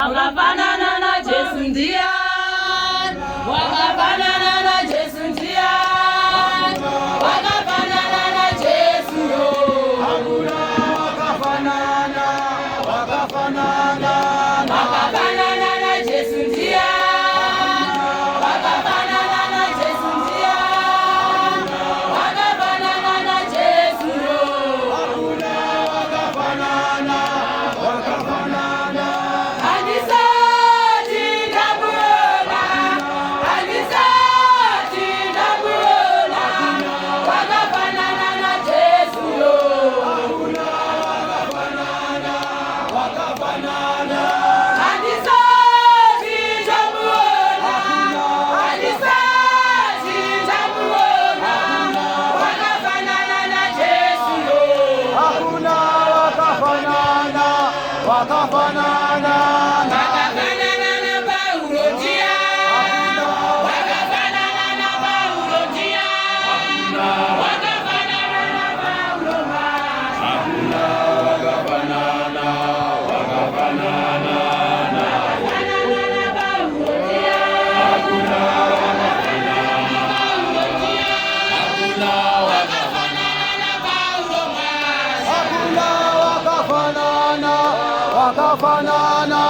Wakafanana na Yesu njiani, wakafanana na Yesu njiani, wakafanana na Yesu yo. Hakuna wakafanana, wakafanana na Yesu njiani, wakafanana na Yesu njiani, wakafanana na Yesu yo. Hakuna wakafanana, wakafanana wakafanana na Paulo njia, wakafanana na Paulo njia, wakafanana na Paulo maisha. hakuna wakafanana, wakafanana na Paulo njia, hakuna wakafanana na Paulo maisha. wakafanana, wakafanana